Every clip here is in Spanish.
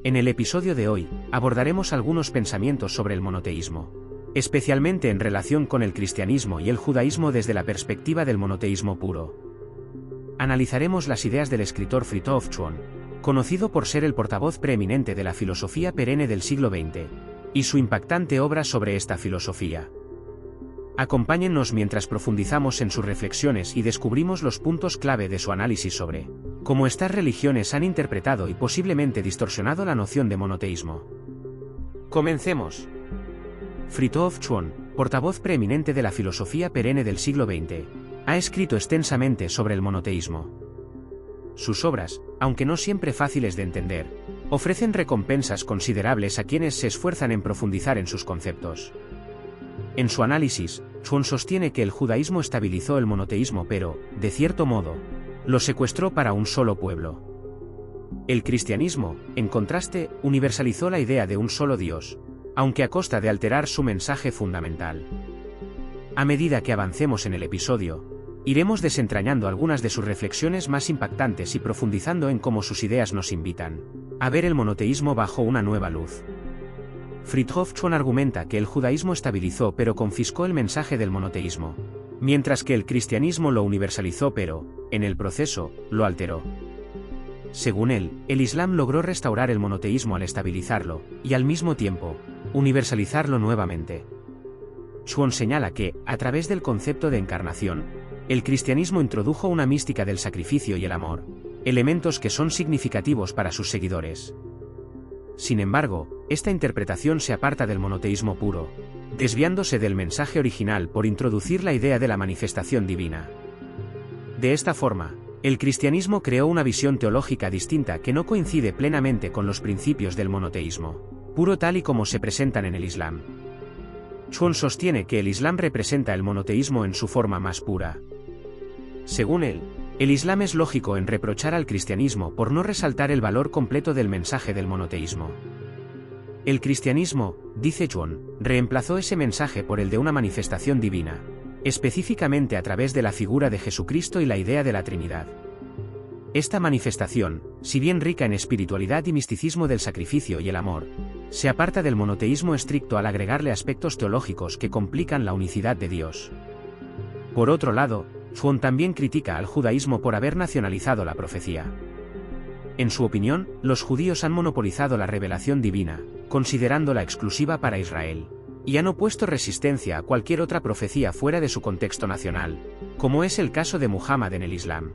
En el episodio de hoy, abordaremos algunos pensamientos sobre el monoteísmo, especialmente en relación con el cristianismo y el judaísmo desde la perspectiva del monoteísmo puro. Analizaremos las ideas del escritor Fritjof Schuon, conocido por ser el portavoz preeminente de la filosofía perenne del siglo XX, y su impactante obra sobre esta filosofía. Acompáñennos mientras profundizamos en sus reflexiones y descubrimos los puntos clave de su análisis sobre cómo estas religiones han interpretado y posiblemente distorsionado la noción de monoteísmo. Comencemos. Fritjof Schuon, portavoz preeminente de la filosofía perenne del siglo XX, ha escrito extensamente sobre el monoteísmo. Sus obras, aunque no siempre fáciles de entender, ofrecen recompensas considerables a quienes se esfuerzan en profundizar en sus conceptos. En su análisis, Schuon sostiene que el judaísmo estabilizó el monoteísmo pero, de cierto modo, lo secuestró para un solo pueblo. El cristianismo, en contraste, universalizó la idea de un solo Dios, aunque a costa de alterar su mensaje fundamental. A medida que avancemos en el episodio, iremos desentrañando algunas de sus reflexiones más impactantes y profundizando en cómo sus ideas nos invitan a ver el monoteísmo bajo una nueva luz. Fritjof Schuon argumenta que el judaísmo estabilizó pero confiscó el mensaje del monoteísmo, mientras que el cristianismo lo universalizó pero, en el proceso, lo alteró. Según él, el Islam logró restaurar el monoteísmo al estabilizarlo, y al mismo tiempo, universalizarlo nuevamente. Schuon señala que, a través del concepto de encarnación, el cristianismo introdujo una mística del sacrificio y el amor, elementos que son significativos para sus seguidores. Sin embargo, esta interpretación se aparta del monoteísmo puro, desviándose del mensaje original por introducir la idea de la manifestación divina. De esta forma, el cristianismo creó una visión teológica distinta que no coincide plenamente con los principios del monoteísmo puro tal y como se presentan en el Islam. Schuon sostiene que el Islam representa el monoteísmo en su forma más pura. Según él, el Islam es lógico en reprochar al cristianismo por no resaltar el valor completo del mensaje del monoteísmo. El cristianismo, dice Schuon, reemplazó ese mensaje por el de una manifestación divina, específicamente a través de la figura de Jesucristo y la idea de la Trinidad. Esta manifestación, si bien rica en espiritualidad y misticismo del sacrificio y el amor, se aparta del monoteísmo estricto al agregarle aspectos teológicos que complican la unicidad de Dios. Por otro lado, Schuon también critica al judaísmo por haber nacionalizado la profecía. En su opinión, los judíos han monopolizado la revelación divina, considerándola exclusiva para Israel, y han opuesto resistencia a cualquier otra profecía fuera de su contexto nacional, como es el caso de Muhammad en el Islam.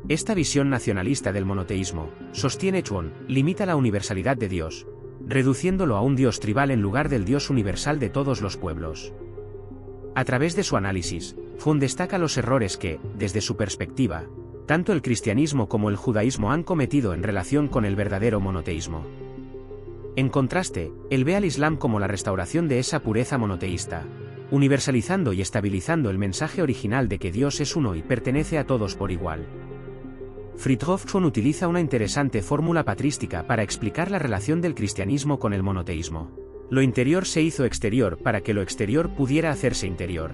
Esta visión nacionalista del monoteísmo, sostiene Schuon, limita la universalidad de Dios, reduciéndolo a un Dios tribal en lugar del Dios universal de todos los pueblos. A través de su análisis, Schuon destaca los errores que, desde su perspectiva, tanto el cristianismo como el judaísmo han cometido en relación con el verdadero monoteísmo. En contraste, él ve al Islam como la restauración de esa pureza monoteísta, universalizando y estabilizando el mensaje original de que Dios es uno y pertenece a todos por igual. Fritjof Schuon utiliza una interesante fórmula patrística para explicar la relación del cristianismo con el monoteísmo. Lo interior se hizo exterior para que lo exterior pudiera hacerse interior.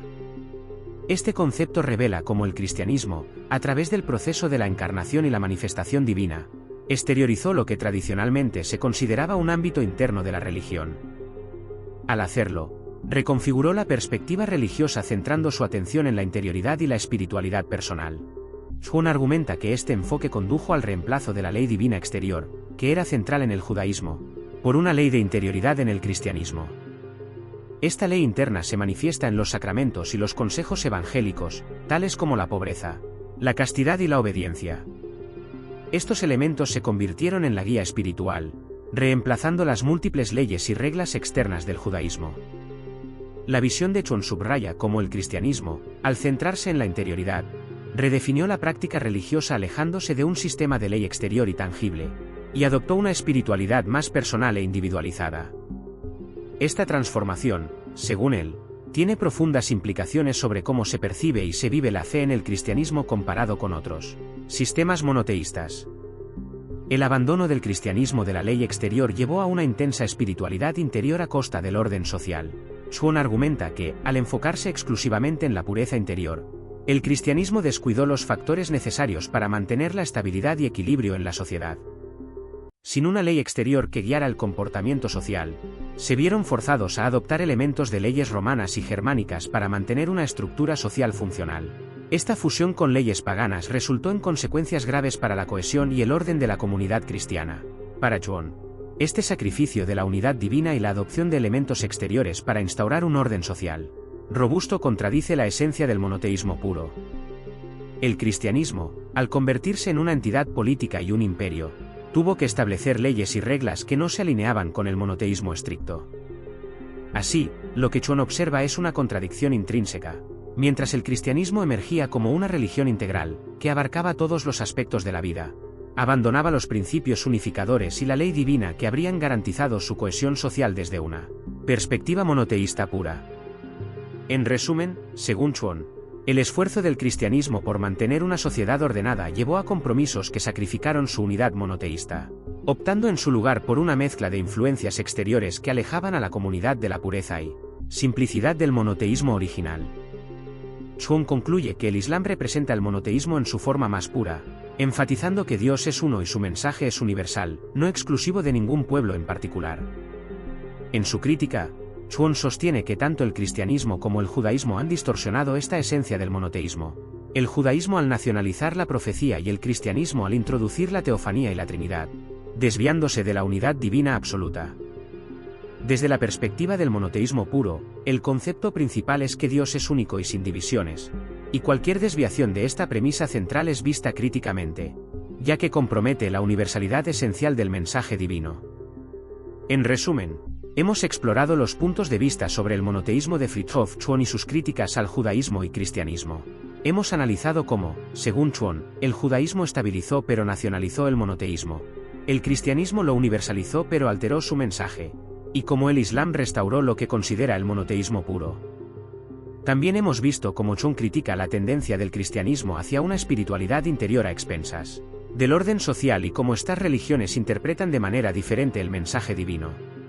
Este concepto revela cómo el cristianismo, a través del proceso de la encarnación y la manifestación divina, exteriorizó lo que tradicionalmente se consideraba un ámbito interno de la religión. Al hacerlo, reconfiguró la perspectiva religiosa centrando su atención en la interioridad y la espiritualidad personal. Schuon argumenta que este enfoque condujo al reemplazo de la ley divina exterior, que era central en el judaísmo, por una ley de interioridad en el cristianismo. Esta ley interna se manifiesta en los sacramentos y los consejos evangélicos, tales como la pobreza, la castidad y la obediencia. Estos elementos se convirtieron en la guía espiritual, reemplazando las múltiples leyes y reglas externas del judaísmo. La visión de Schuon subraya cómo el cristianismo, al centrarse en la interioridad, redefinió la práctica religiosa alejándose de un sistema de ley exterior y tangible, y adoptó una espiritualidad más personal e individualizada. Esta transformación, según él, tiene profundas implicaciones sobre cómo se percibe y se vive la fe en el cristianismo comparado con otros sistemas monoteístas. El abandono del cristianismo de la ley exterior llevó a una intensa espiritualidad interior a costa del orden social. Schuon argumenta que, al enfocarse exclusivamente en la pureza interior, el cristianismo descuidó los factores necesarios para mantener la estabilidad y equilibrio en la sociedad. sin una ley exterior que guiara el comportamiento social, se vieron forzados a adoptar elementos de leyes romanas y germánicas para mantener una estructura social funcional. Esta fusión con leyes paganas resultó en consecuencias graves para la cohesión y el orden de la comunidad cristiana. Para Chuon, este sacrificio de la unidad divina y la adopción de elementos exteriores para instaurar un orden social robusto contradice la esencia del monoteísmo puro. El cristianismo, al convertirse en una entidad política y un imperio, tuvo que establecer leyes y reglas que no se alineaban con el monoteísmo estricto. Así, lo que Chuon observa es una contradicción intrínseca. Mientras el cristianismo emergía como una religión integral, que abarcaba todos los aspectos de la vida, abandonaba los principios unificadores y la ley divina que habrían garantizado su cohesión social desde una perspectiva monoteísta pura. En resumen, según Chuon, el esfuerzo del cristianismo por mantener una sociedad ordenada llevó a compromisos que sacrificaron su unidad monoteísta, optando en su lugar por una mezcla de influencias exteriores que alejaban a la comunidad de la pureza y simplicidad del monoteísmo original. Chuon concluye que el Islam representa el monoteísmo en su forma más pura, enfatizando que Dios es uno y su mensaje es universal, no exclusivo de ningún pueblo en particular. En su crítica, Chuon sostiene que tanto el cristianismo como el judaísmo han distorsionado esta esencia del monoteísmo. El judaísmo al nacionalizar la profecía y el cristianismo al introducir la teofanía y la Trinidad, desviándose de la unidad divina absoluta. Desde la perspectiva del monoteísmo puro, el concepto principal es que Dios es único y sin divisiones, y cualquier desviación de esta premisa central es vista críticamente, ya que compromete la universalidad esencial del mensaje divino. En resumen, hemos explorado los puntos de vista sobre el monoteísmo de Fridtjof Chuon y sus críticas al judaísmo y cristianismo. Hemos analizado cómo, según Chuon, el judaísmo estabilizó pero nacionalizó el monoteísmo. El cristianismo lo universalizó pero alteró su mensaje. Y cómo el Islam restauró lo que considera el monoteísmo puro. También hemos visto cómo Chuon critica la tendencia del cristianismo hacia una espiritualidad interior a expensas del orden social y cómo estas religiones interpretan de manera diferente el mensaje divino.